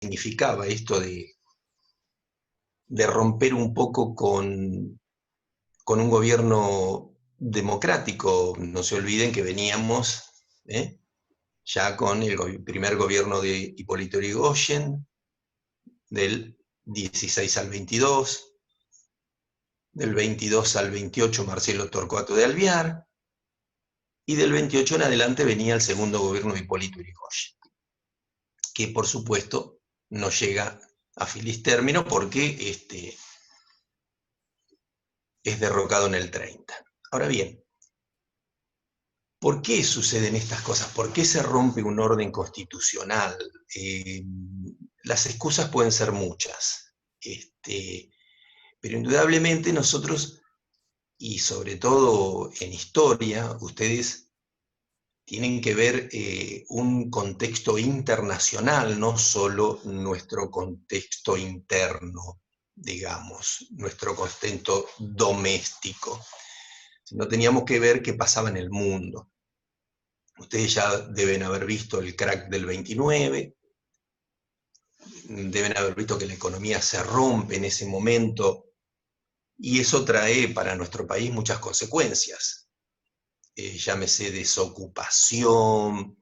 significaba esto de romper un poco con un gobierno democrático. No se olviden que veníamos ya con el primer gobierno de Hipólito Yrigoyen, del 16 al 22, del 22 al 28 Marcelo Torcuato de Alvear, y del 28 en adelante venía el segundo gobierno de Hipólito Yrigoyen, que por supuesto no llega a feliz término porque es derrocado en el 30. Ahora bien, ¿por qué suceden estas cosas? ¿Por qué se rompe un orden constitucional? Las excusas pueden ser muchas, pero indudablemente nosotros, y sobre todo en historia, ustedes tienen que ver un contexto internacional, no solo nuestro contexto interno, digamos, nuestro contexto doméstico, sino teníamos que ver qué pasaba en el mundo. Ustedes ya deben haber visto el crack del 29, deben haber visto que la economía se rompe en ese momento, y eso trae para nuestro país muchas consecuencias. Llámese desocupación,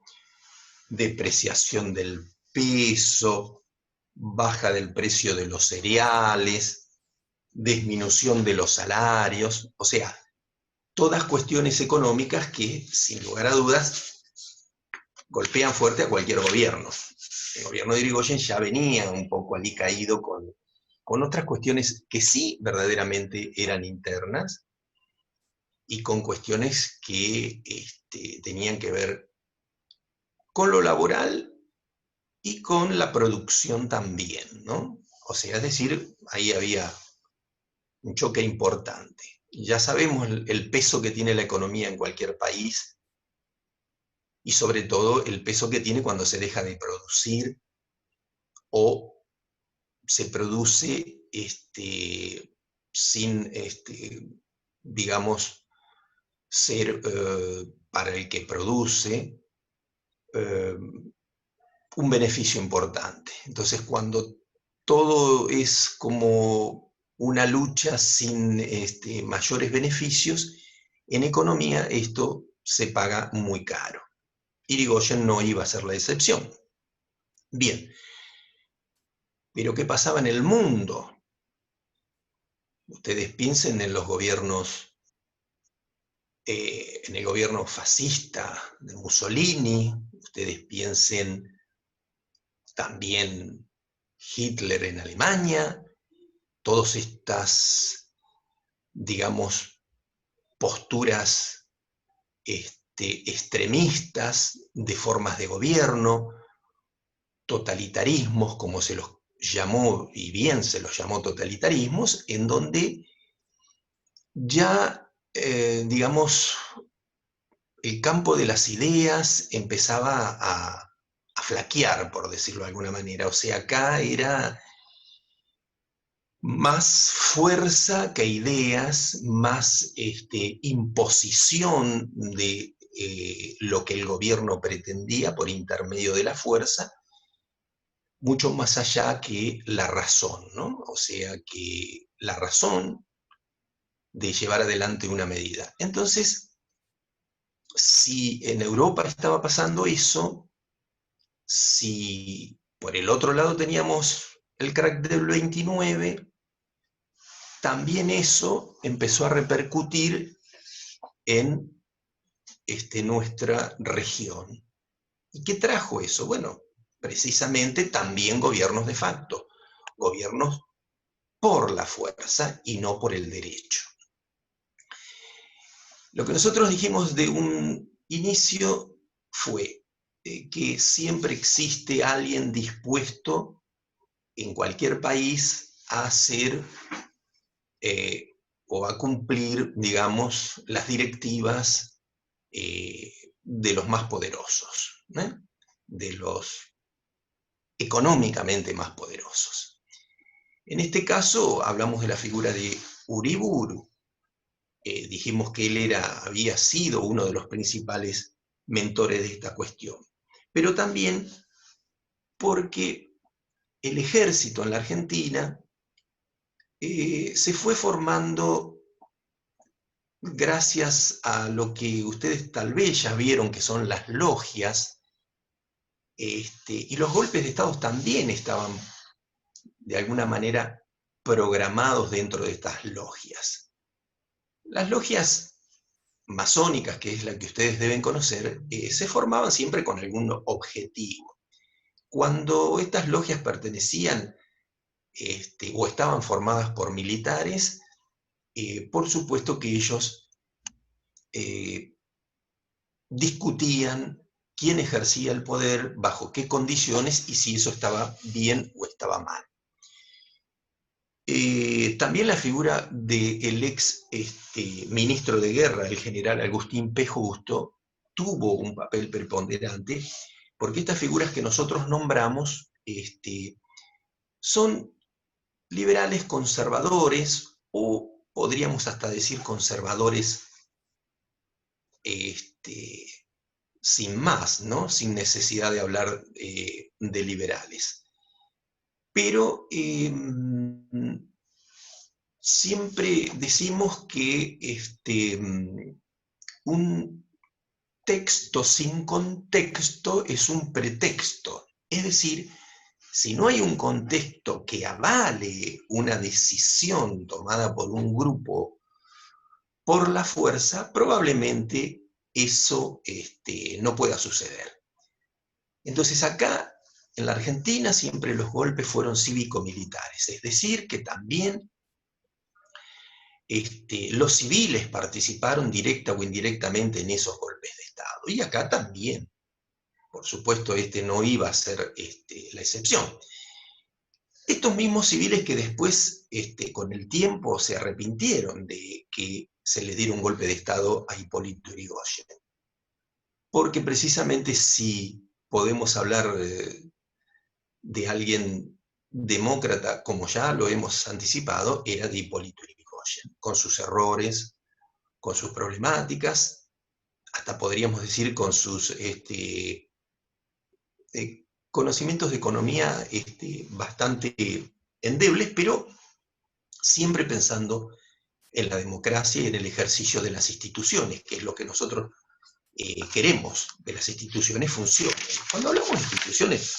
depreciación del peso, baja del precio de los cereales, disminución de los salarios, o sea, todas cuestiones económicas que, sin lugar a dudas, golpean fuerte a cualquier gobierno. El gobierno de Yrigoyen ya venía un poco alicaído con otras cuestiones que sí verdaderamente eran internas y con cuestiones que tenían que ver con lo laboral y con la producción también, ¿no? O sea, es decir, ahí había un choque importante. Ya sabemos el peso que tiene la economía en cualquier país y sobre todo el peso que tiene cuando se deja de producir o se produce sin, digamos, ser para el que produce un beneficio importante. Entonces, cuando todo es como una lucha sin mayores beneficios, en economía esto se paga muy caro. Yrigoyen no iba a ser la excepción. Bien, pero ¿qué pasaba en el mundo? Ustedes piensen en los gobiernos, en el gobierno fascista de Mussolini, ustedes piensen también Hitler en Alemania, todas estas, digamos, posturas extremistas de formas de gobierno, totalitarismos, como se los llamó, y bien se los llamó totalitarismos, en donde ya, digamos, el campo de las ideas empezaba a flaquear, por decirlo de alguna manera. O sea, acá era más fuerza que ideas, más imposición de lo que el gobierno pretendía por intermedio de la fuerza, mucho más allá que la razón, ¿no? O sea, que la razón de llevar adelante una medida. Entonces, si en Europa estaba pasando eso, si por el otro lado teníamos el crack del 29, también eso empezó a repercutir en nuestra región. ¿Y qué trajo eso? Bueno, precisamente también gobiernos de facto, gobiernos por la fuerza y no por el derecho. Lo que nosotros dijimos de un inicio fue que siempre existe alguien dispuesto en cualquier país a hacer o a cumplir, digamos, las directivas de los más poderosos, de los económicamente más poderosos. En este caso hablamos de la figura de Uriburu. Dijimos que él había sido uno de los principales mentores de esta cuestión, pero también porque el ejército en la Argentina se fue formando gracias a lo que ustedes tal vez ya vieron que son las logias, y los golpes de Estado también estaban de alguna manera programados dentro de estas logias. Las logias masónicas, que es la que ustedes deben conocer, se formaban siempre con algún objetivo. Cuando estas logias pertenecían o estaban formadas por militares, por supuesto que ellos discutían quién ejercía el poder, bajo qué condiciones y si eso estaba bien o estaba mal. También la figura del ex ministro de guerra, el general Agustín P. Justo, tuvo un papel preponderante, porque estas figuras que nosotros nombramos son liberales conservadores, o podríamos hasta decir conservadores sin más, ¿no? Sin necesidad de hablar de liberales. Pero siempre decimos que un texto sin contexto es un pretexto. Es decir, si no hay un contexto que avale una decisión tomada por un grupo por la fuerza, probablemente eso no pueda suceder. Entonces acá, en la Argentina, siempre los golpes fueron cívico-militares, es decir, que también los civiles participaron directa o indirectamente en esos golpes de Estado. Y acá también, por supuesto, no iba a ser la excepción. Estos mismos civiles que después, con el tiempo, se arrepintieron de que se les diera un golpe de Estado a Hipólito Yrigoyen. Porque precisamente si podemos hablar de alguien demócrata, como ya lo hemos anticipado, era de Hipólito Yrigoyen, con sus errores, con sus problemáticas, hasta podríamos decir con sus conocimientos de economía bastante endebles, pero siempre pensando en la democracia y en el ejercicio de las instituciones, que es lo que nosotros queremos, que las instituciones funcionen. Cuando hablamos de instituciones,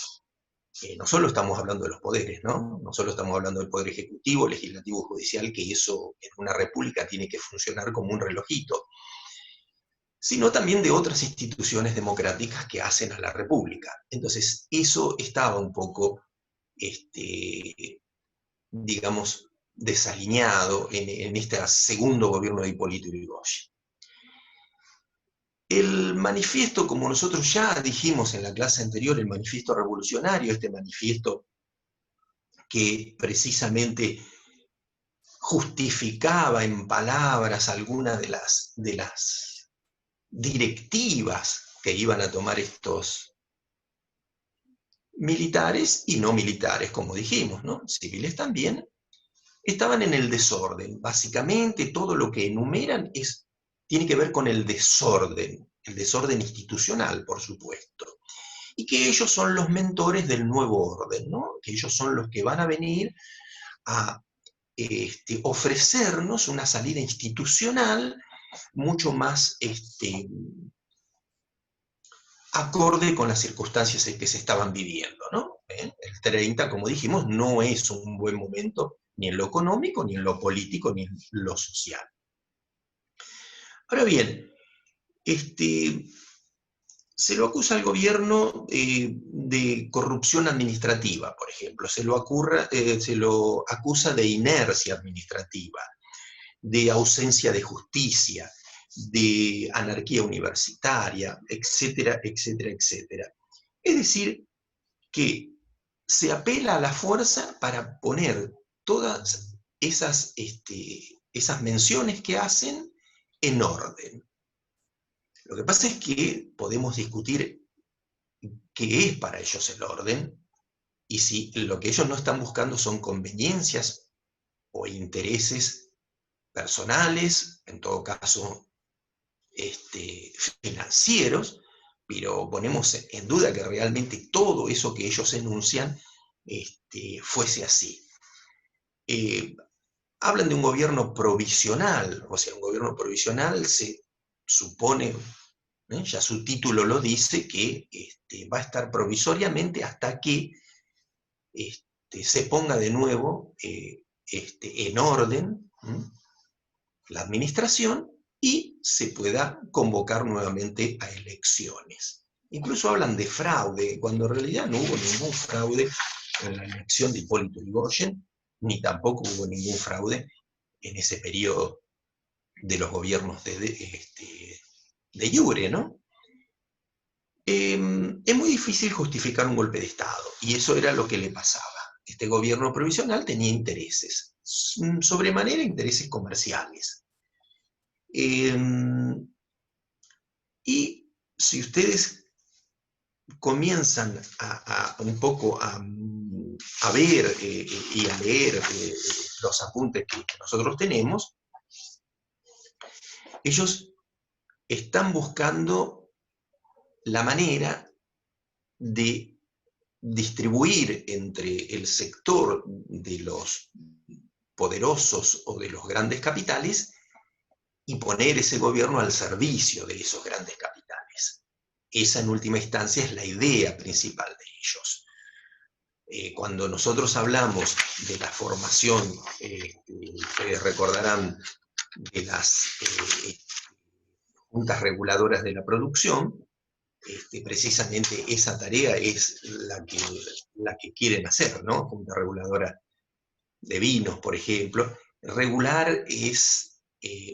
no solo estamos hablando de los poderes, ¿no? No solo estamos hablando del poder ejecutivo, legislativo, judicial, que eso en una república tiene que funcionar como un relojito, sino también de otras instituciones democráticas que hacen a la república. Entonces, eso estaba un poco, digamos, desalineado en este segundo gobierno de Hipólito Yrigoyen. El manifiesto, como nosotros ya dijimos en la clase anterior, el manifiesto revolucionario, este manifiesto que precisamente justificaba en palabras algunas de las directivas que iban a tomar estos militares y no militares, como dijimos, ¿no? Civiles también, estaban en el desorden. Básicamente todo lo que enumeran tiene que ver con el desorden institucional, por supuesto. Y que ellos son los mentores del nuevo orden, ¿no? Que ellos son los que van a venir a ofrecernos una salida institucional mucho más acorde con las circunstancias en que se estaban viviendo, ¿no? El 30, como dijimos, no es un buen momento ni en lo económico, ni en lo político, ni en lo social. Ahora bien, se lo acusa al gobierno de corrupción administrativa, por ejemplo, se lo acusa de inercia administrativa, de ausencia de justicia, de anarquía universitaria, etcétera, etcétera, etcétera. Es decir, que se apela a la fuerza para poner todas esas menciones que hacen en orden. Lo que pasa es que podemos discutir qué es para ellos el orden, y si lo que ellos no están buscando son conveniencias o intereses personales, en todo caso financieros, pero ponemos en duda que realmente todo eso que ellos enuncian fuese así. Hablan de un gobierno provisional, o sea, un gobierno provisional se supone, ya su título lo dice, que va a estar provisoriamente hasta que se ponga de nuevo en orden la administración y se pueda convocar nuevamente a elecciones. Incluso hablan de fraude, cuando en realidad no hubo ningún fraude en la elección de Hipólito Yrigoyen, ni tampoco hubo ningún fraude en ese periodo de los gobiernos de Iure, ¿no? Es muy difícil justificar un golpe de Estado, y eso era lo que le pasaba. Este gobierno provisional tenía intereses, sobremanera intereses comerciales. Y si ustedes comienzan un poco a ver y a leer los apuntes que nosotros tenemos, ellos están buscando la manera de distribuir entre el sector de los poderosos o de los grandes capitales y poner ese gobierno al servicio de esos grandes capitales. Esa en última instancia es la idea principal de ellos. Cuando nosotros hablamos de la formación, ustedes recordarán, de las juntas reguladoras de la producción, precisamente esa tarea es la que quieren hacer, ¿no? Junta reguladora de vinos, por ejemplo. Regular es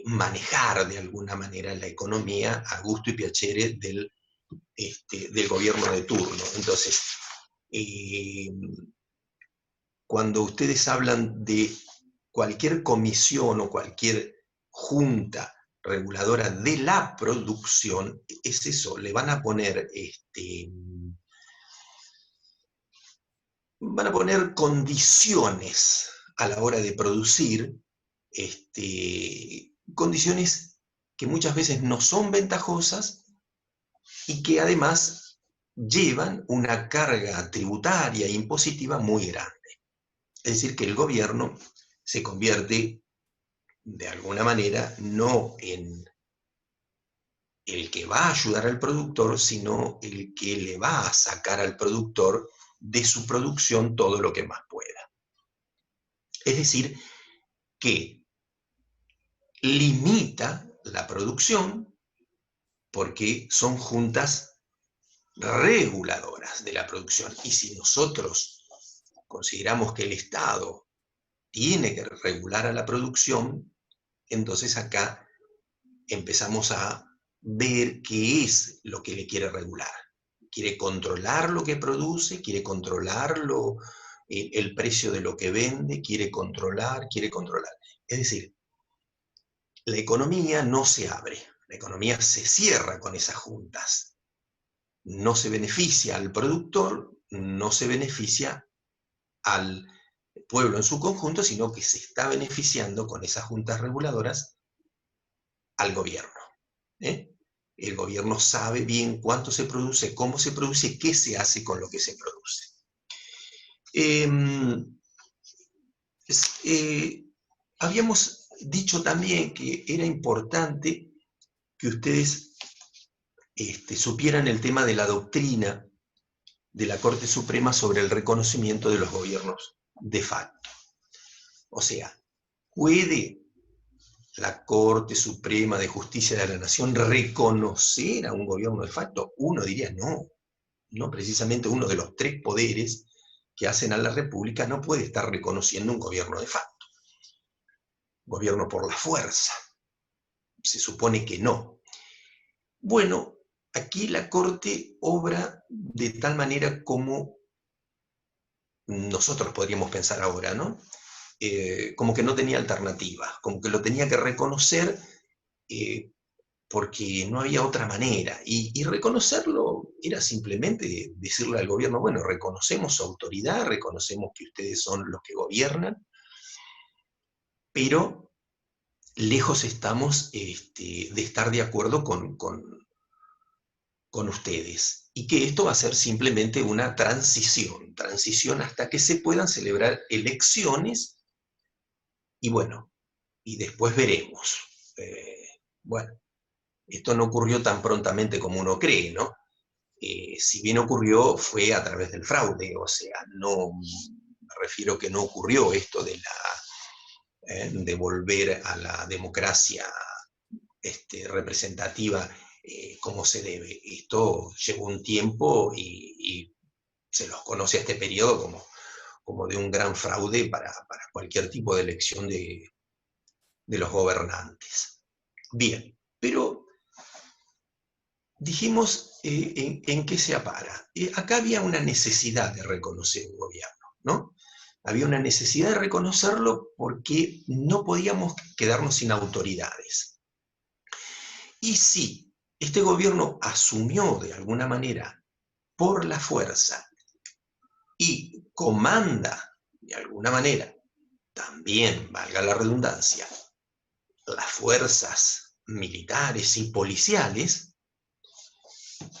manejar de alguna manera la economía a gusto y piacere del gobierno de turno. Entonces, cuando ustedes hablan de cualquier comisión o cualquier junta reguladora de la producción, es eso, le van a poner condiciones a la hora de producir, condiciones que muchas veces no son ventajosas y que además llevan una carga tributaria e impositiva muy grande. Es decir, que el gobierno se convierte de alguna manera no en el que va a ayudar al productor, sino el que le va a sacar al productor de su producción todo lo que más pueda. Es decir, que limita la producción porque son juntas reguladoras de la producción. Y si nosotros consideramos que el Estado tiene que regular a la producción, entonces acá empezamos a ver qué es lo que le quiere regular. Quiere controlar lo que produce, quiere controlar el precio de lo que vende, quiere controlar. Es decir, la economía no se abre, la economía se cierra con esas juntas. No se beneficia al productor, no se beneficia al pueblo en su conjunto, sino que se está beneficiando con esas juntas reguladoras al gobierno. El gobierno sabe bien cuánto se produce, cómo se produce, qué se hace con lo que se produce. Habíamos dicho también que era importante que ustedes supieran el tema de la doctrina de la Corte Suprema sobre el reconocimiento de los gobiernos de facto. O sea, ¿puede la Corte Suprema de Justicia de la Nación reconocer a un gobierno de facto? Uno diría no precisamente uno de los tres poderes que hacen a la República no puede estar reconociendo un gobierno de facto. Gobierno por la fuerza. Se supone que no. Bueno, aquí la Corte obra de tal manera como nosotros podríamos pensar ahora, ¿no? Como que no tenía alternativa, como que lo tenía que reconocer porque no había otra manera. Y reconocerlo era simplemente decirle al gobierno, bueno, reconocemos su autoridad, reconocemos que ustedes son los que gobiernan, pero lejos estamos de estar de acuerdo con ustedes. y que esto va a ser simplemente una transición hasta que se puedan celebrar elecciones, y bueno, y después veremos. Bueno, esto no ocurrió tan prontamente como uno cree, ¿no? Si bien ocurrió, fue a través del fraude, o sea, no me refiero que no ocurrió esto de volver a la democracia representativa como se debe. Esto llevó un tiempo y se los conoce a este periodo como de un gran fraude para cualquier tipo de elección de los gobernantes. Bien, pero dijimos en qué se apara. Acá había una necesidad de reconocer un gobierno, ¿no? Había una necesidad de reconocerlo porque no podíamos quedarnos sin autoridades. Y si este gobierno asumió de alguna manera por la fuerza y comanda de alguna manera, también, valga la redundancia, las fuerzas militares y policiales,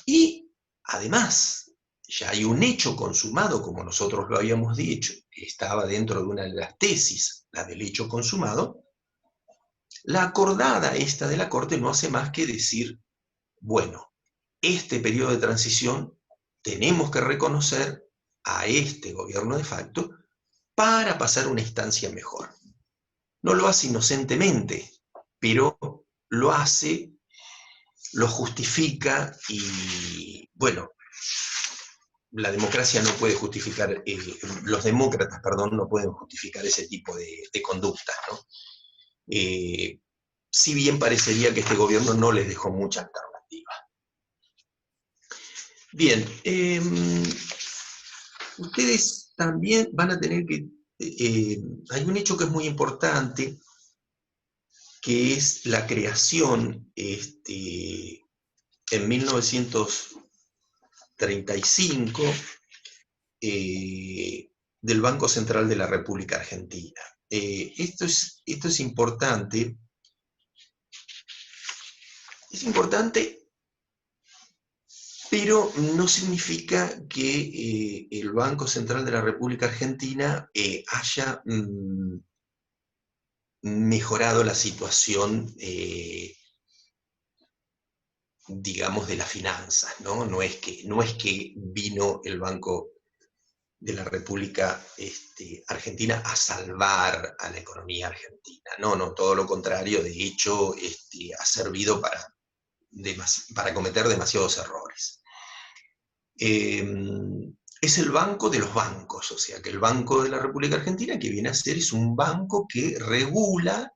y además ya hay un hecho consumado, como nosotros lo habíamos dicho, que estaba dentro de una de las tesis, la del hecho consumado, la acordada esta de la Corte no hace más que decir, bueno, este periodo de transición tenemos que reconocer a este gobierno de facto para pasar a una instancia mejor. No lo hace inocentemente, pero lo hace, lo justifica y, bueno, la democracia no puede justificar, los demócratas, perdón, no pueden justificar ese tipo de conductas, ¿no? Si bien parecería que este gobierno no les dejó mucha alternativa. Bien, ustedes también van a tener que, hay un hecho que es muy importante, que es la creación en 1935 del Banco Central de la República Argentina. Esto es importante. Es importante, pero no significa que el Banco Central de la República Argentina haya mejorado la situación, digamos, de las finanzas, ¿no? No es que vino el Banco de la República Argentina a salvar a la economía argentina. No, todo lo contrario. De hecho, ha servido para cometer demasiados errores. Es el banco de los bancos, o sea que el Banco de la República Argentina, que viene a ser, es un banco que regula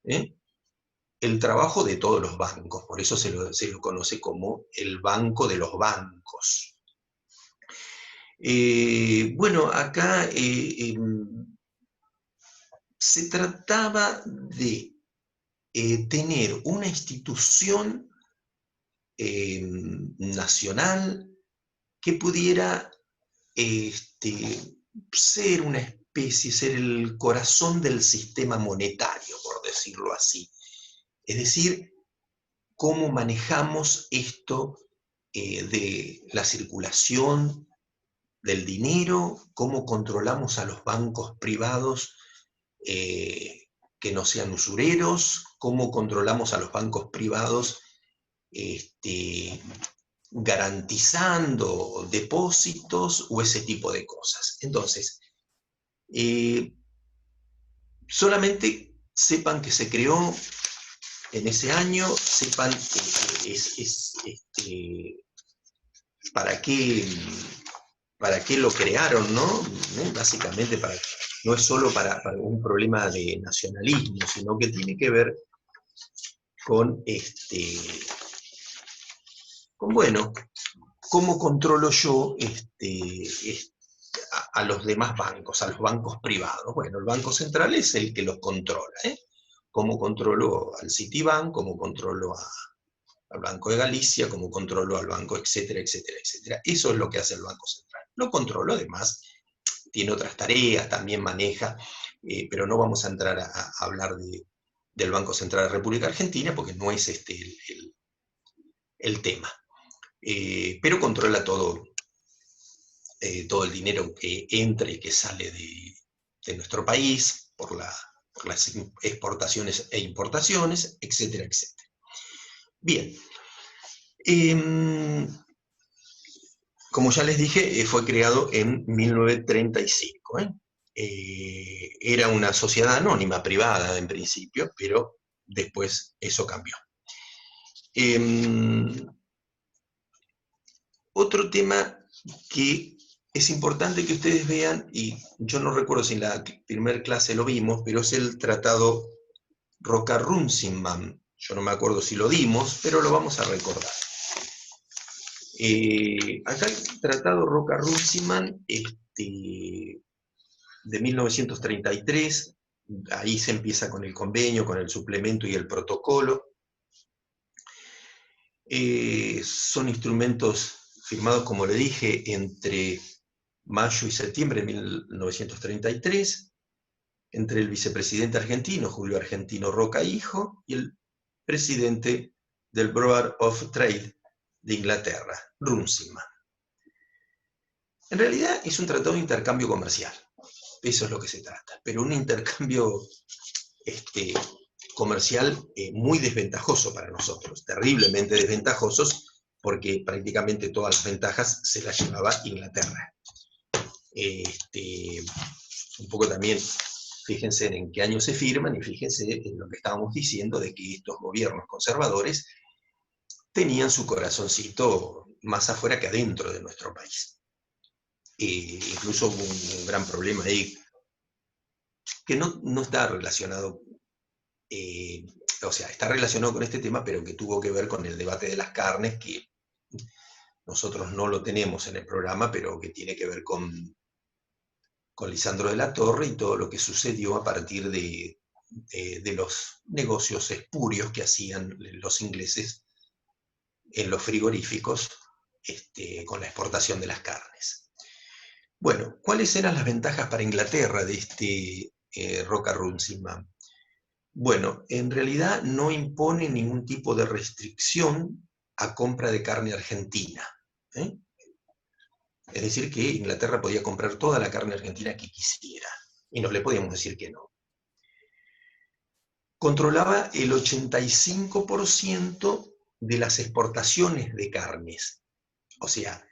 el trabajo de todos los bancos, por eso se lo conoce como el Banco de los Bancos. Bueno, acá se trataba de tener una institución nacional que pudiera ser una especie, ser el corazón del sistema monetario, por decirlo así. Es decir, cómo manejamos esto de la circulación del dinero, cómo controlamos a los bancos privados que no sean usureros, cómo controlamos a los bancos privados garantizando depósitos o ese tipo de cosas. Entonces, solamente sepan que se creó en ese año, sepan para qué lo crearon, ¿no? Básicamente no es solo para un problema de nacionalismo, sino que tiene que ver con bueno, cómo controlo yo a los demás bancos, a los bancos privados. Bueno, el Banco Central es el que los controla, ¿eh? Cómo controlo al Citibank, cómo controlo al Banco de Galicia, cómo controlo al banco, etcétera, etcétera, etcétera. Eso es lo que hace el Banco Central. Lo controlo, además, tiene otras tareas, también maneja, pero no vamos a entrar a hablar del Banco Central de la República Argentina, porque no es el tema. pero controla todo, todo el dinero que entra y que sale de nuestro país por las exportaciones e importaciones, etcétera, etcétera. Bien. Como ya les dije, fue creado en 1935. Era una sociedad anónima, privada en principio, pero después eso cambió. Otro tema que es importante que ustedes vean, y yo no recuerdo si en la primera clase lo vimos, pero es el Tratado Roca-Runciman. Yo no me acuerdo si lo dimos, pero lo vamos a recordar. Acá el Tratado Roca-Runciman de 1933, ahí se empieza con el convenio, con el suplemento y el protocolo. Son instrumentos firmados, como le dije, entre mayo y septiembre de 1933, entre el vicepresidente argentino, Julio Argentino Roca Hijo, y el presidente del Board of Trade de Inglaterra, Runciman. En realidad es un tratado de intercambio comercial, eso es lo que se trata, pero un intercambio comercial muy desventajoso para nosotros, terriblemente desventajosos, porque prácticamente todas las ventajas se las llevaba Inglaterra. Un poco también, fíjense en qué año se firman y fíjense en lo que estábamos diciendo de que estos gobiernos conservadores tenían su corazoncito más afuera que adentro de nuestro país. Incluso hubo un gran problema ahí que no está relacionado, o sea, está relacionado con este tema, pero que tuvo que ver con el debate de las carnes, que nosotros no lo tenemos en el programa, pero que tiene que ver con Lisandro de la Torre y todo lo que sucedió a partir de los negocios espurios que hacían los ingleses en los frigoríficos con la exportación de las carnes. Bueno, ¿cuáles eran las ventajas para Inglaterra de este Roca-Runciman? Bueno, en realidad no impone ningún tipo de restricción a compra de carne argentina. Es decir, que Inglaterra podía comprar toda la carne argentina que quisiera, y no le podíamos decir que no. Controlaba el 85% de las exportaciones de carnes, o sea,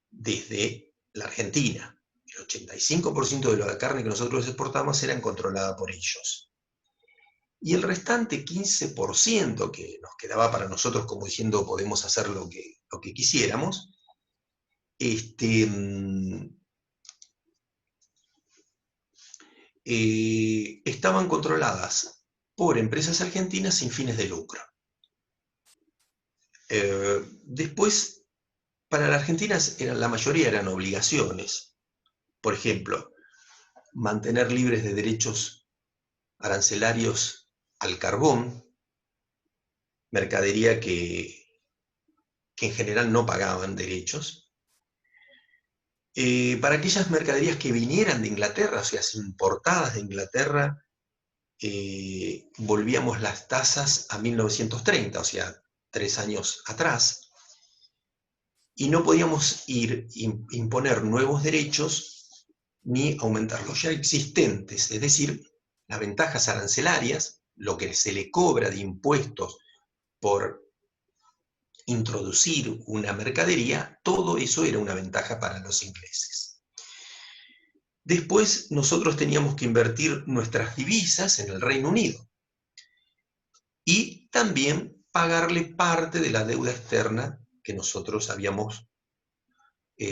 desde la Argentina. El 85% de la carne que nosotros exportamos era controlada por ellos. Y el restante 15% que nos quedaba para nosotros, como diciendo podemos hacer lo que quisiéramos, estaban controladas por empresas argentinas sin fines de lucro. Después, para la Argentina la mayoría eran obligaciones. Por ejemplo, mantener libres de derechos arancelarios al carbón, mercadería que en general no pagaban derechos. Para aquellas mercaderías que vinieran de Inglaterra, o sea, importadas de Inglaterra, volvíamos las tasas a 1930, o sea, 3 años atrás, y no podíamos imponer nuevos derechos ni aumentar los ya existentes, es decir, las ventajas arancelarias, lo que se le cobra de impuestos por introducir una mercadería, todo eso era una ventaja para los ingleses. Después nosotros teníamos que invertir nuestras divisas en el Reino Unido y también pagarle parte de la deuda externa que nosotros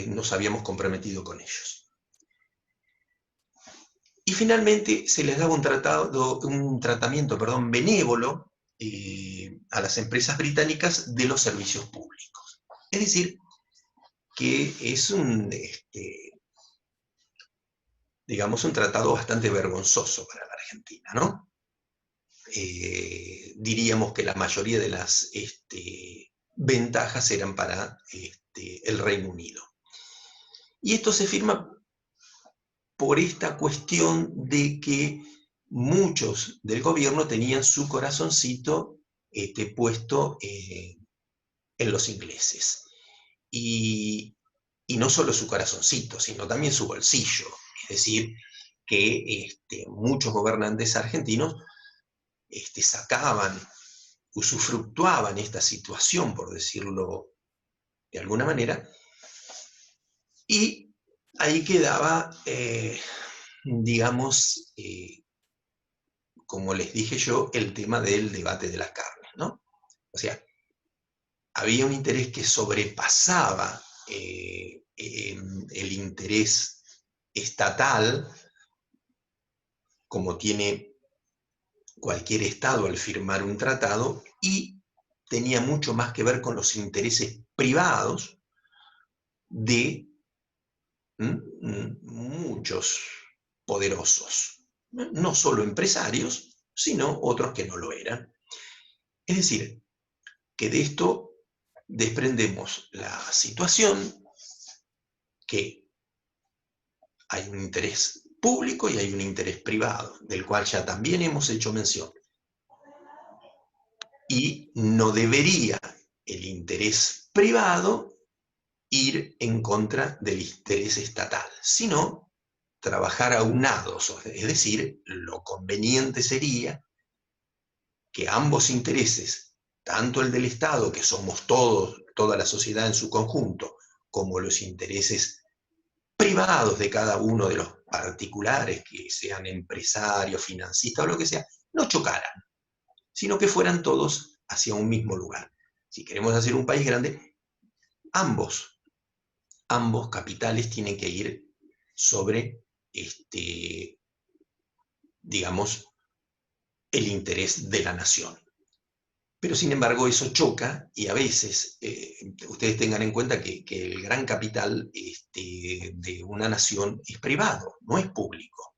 nos habíamos comprometido con ellos. Y finalmente se les daba un tratamiento benévolo a las empresas británicas de los servicios públicos. Es decir, que es digamos, un tratado bastante vergonzoso para la Argentina, ¿no? Diríamos que la mayoría de las ventajas eran para el Reino Unido. Y esto se firma por esta cuestión de que muchos del gobierno tenían su corazoncito puesto en los ingleses. Y no solo su corazoncito, sino también su bolsillo. Es decir, que muchos gobernantes argentinos sacaban, usufructuaban esta situación, por decirlo de alguna manera, y ahí quedaba, digamos, como les dije yo, el tema del debate de las carnes, ¿no? O sea, había un interés que sobrepasaba el interés estatal, como tiene cualquier Estado al firmar un tratado, y tenía mucho más que ver con los intereses privados de muchos poderosos, no solo empresarios, sino otros que no lo eran. Es decir, que de esto desprendemos la situación que hay un interés público y hay un interés privado, del cual ya también hemos hecho mención. Y no debería el interés privado ir en contra del interés estatal, sino trabajar aunados, es decir, lo conveniente sería que ambos intereses, tanto el del Estado, que somos todos, toda la sociedad en su conjunto, como los intereses privados de cada uno de los particulares, que sean empresarios, financistas o lo que sea, no chocaran, sino que fueran todos hacia un mismo lugar. Si queremos hacer un país grande, ambos capitales tienen que ir sobre, digamos, el interés de la nación. Pero sin embargo eso choca y a veces, ustedes tengan en cuenta que el gran capital de una nación es privado, no es público.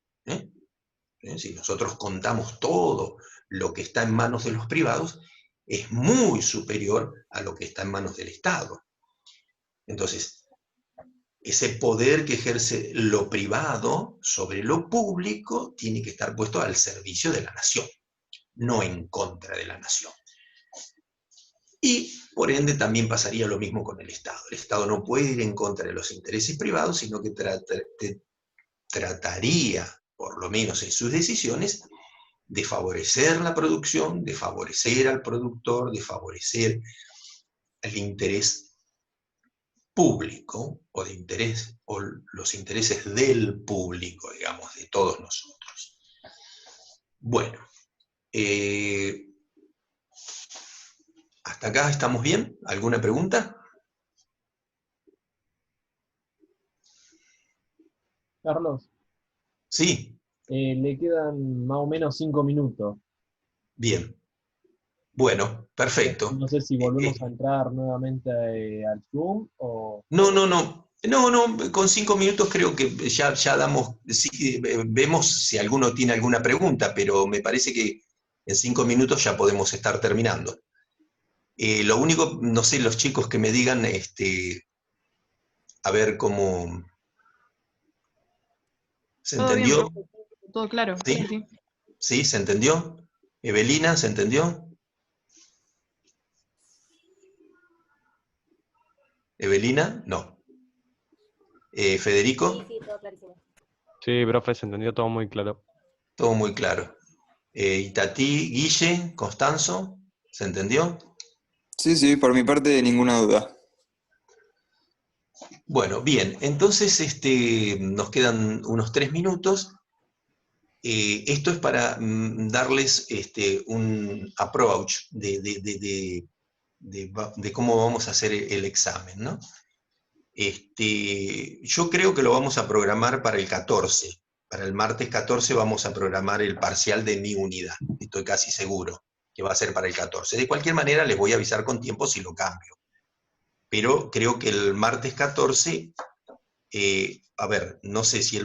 Si nosotros contamos todo lo que está en manos de los privados, es muy superior a lo que está en manos del Estado. Entonces, ese poder que ejerce lo privado sobre lo público tiene que estar puesto al servicio de la nación, no en contra de la nación. Y por ende también pasaría lo mismo con el Estado. El Estado no puede ir en contra de los intereses privados, sino que trataría, por lo menos en sus decisiones, de favorecer la producción, de favorecer al productor, de favorecer el interés público o de interés, o los intereses del público, digamos, de todos nosotros. Bueno, ¿hasta acá estamos bien? ¿Alguna pregunta? Carlos, Sí, le quedan más o menos 5 minutos. bien. Bueno, perfecto. No sé si volvemos a entrar nuevamente al Zoom o... No, no, no. No, no, con 5 minutos creo que ya damos, sí, vemos si alguno tiene alguna pregunta, pero me parece que en 5 minutos ya podemos estar terminando. Lo único, no sé, los chicos que me digan, a ver cómo se Todo bien, entendió. profe, todo claro, ¿Sí? sí, sí. ¿Sí? ¿Se entendió? Evelina, ¿se entendió? ¿Evelina? No. Sí, ¿Federico? sí, todo clarísimo. Sí, profe, se entendió todo muy claro. Todo muy claro. Itatí, Guille, Constanzo, ¿se entendió? Sí, sí, por mi parte ninguna duda. Bueno, bien, entonces nos quedan unos 3 minutos. Esto es para darles un approach de cómo vamos a hacer el examen, ¿no? Yo creo que lo vamos a programar para el 14. Para el martes 14 vamos a programar el parcial de mi unidad. Estoy casi seguro que va a ser para el 14. De cualquier manera, les voy a avisar con tiempo si lo cambio. Pero creo que el martes 14, a ver, no sé si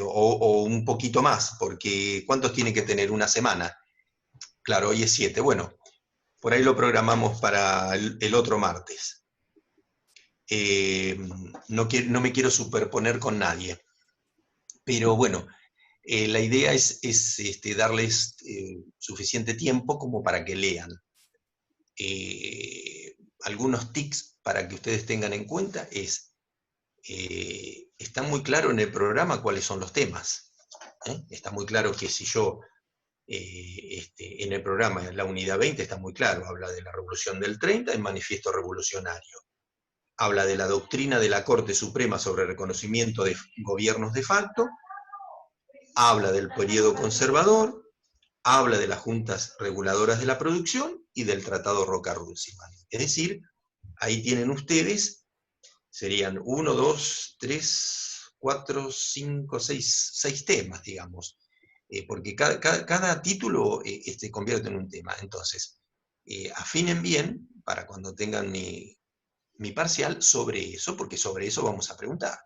o un poquito más, porque ¿cuántos tiene que tener? Una semana. Claro, hoy es 7. Bueno, por ahí lo programamos para el otro martes. No me quiero superponer con nadie. Pero bueno, la idea es darles suficiente tiempo como para que lean. algunos tics para que ustedes tengan en cuenta es, está muy claro en el programa cuáles son los temas. Está muy claro que si yo, en el programa, en la unidad 20 está muy claro, habla de la Revolución del 30, el Manifiesto Revolucionario. Habla de la doctrina de la Corte Suprema sobre reconocimiento de gobiernos de facto, habla del periodo conservador, habla de las juntas reguladoras de la producción y del Tratado Roca-Runciman. Es decir, ahí tienen ustedes, serían 1, 2, 3, 4, 5, 6 temas, digamos, porque cada título se convierte en un tema. Entonces, afinen bien para cuando tengan mi parcial sobre eso, porque sobre eso vamos a preguntar.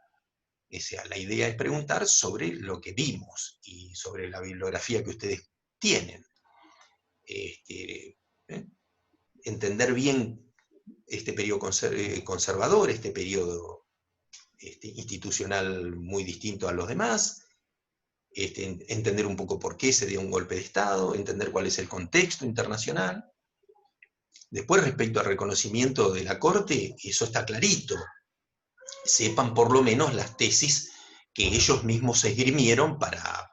O sea, la idea es preguntar sobre lo que vimos y sobre la bibliografía que ustedes tienen. Entender bien este periodo conservador, este periodo institucional muy distinto a los demás, entender un poco por qué se dio un golpe de Estado, entender cuál es el contexto internacional. Después, respecto al reconocimiento de la Corte, eso está clarito. Sepan por lo menos las tesis que ellos mismos esgrimieron para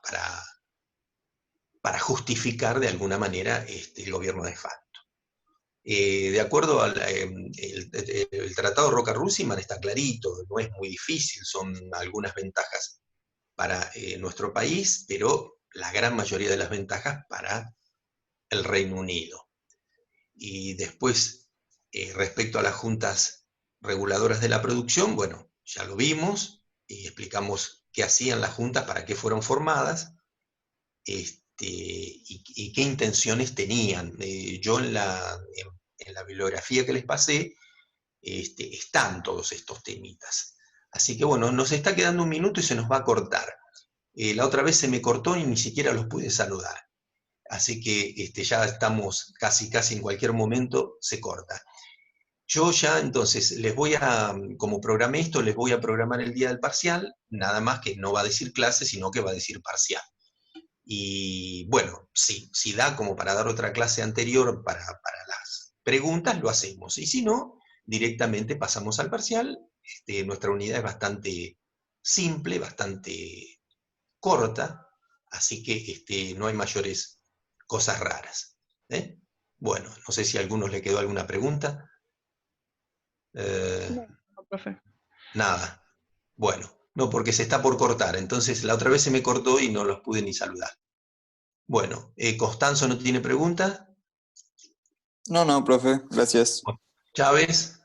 justificar de alguna manera el gobierno de facto. De acuerdo al el Tratado Roca-Runciman está clarito, no es muy difícil, son algunas ventajas para nuestro país, pero la gran mayoría de las ventajas para el Reino Unido. Y después, respecto a las juntas reguladoras de la producción, bueno, ya lo vimos, y explicamos qué hacían las juntas, para qué fueron formadas, y qué intenciones tenían. Yo en la bibliografía que les pasé, están todos estos temitas. Así que bueno, nos está quedando un minuto y se nos va a cortar. La otra vez se me cortó y ni siquiera los pude saludar. Así que ya estamos casi en cualquier momento se corta. Yo ya entonces les voy a, como programé esto, les voy a programar el día del parcial, nada más que no va a decir clase, sino que va a decir parcial. Y bueno, si da como para dar otra clase anterior para las preguntas, lo hacemos. Y si no, directamente pasamos al parcial. Nuestra unidad es bastante simple, bastante corta, así que no hay mayores cosas raras. Bueno, no sé si a algunos le quedó alguna pregunta. No, profe. Nada. Bueno, no, porque se está por cortar, entonces la otra vez se me cortó y no los pude ni saludar. Bueno, ¿Constanzo no tiene pregunta? No, profe, gracias. Chávez.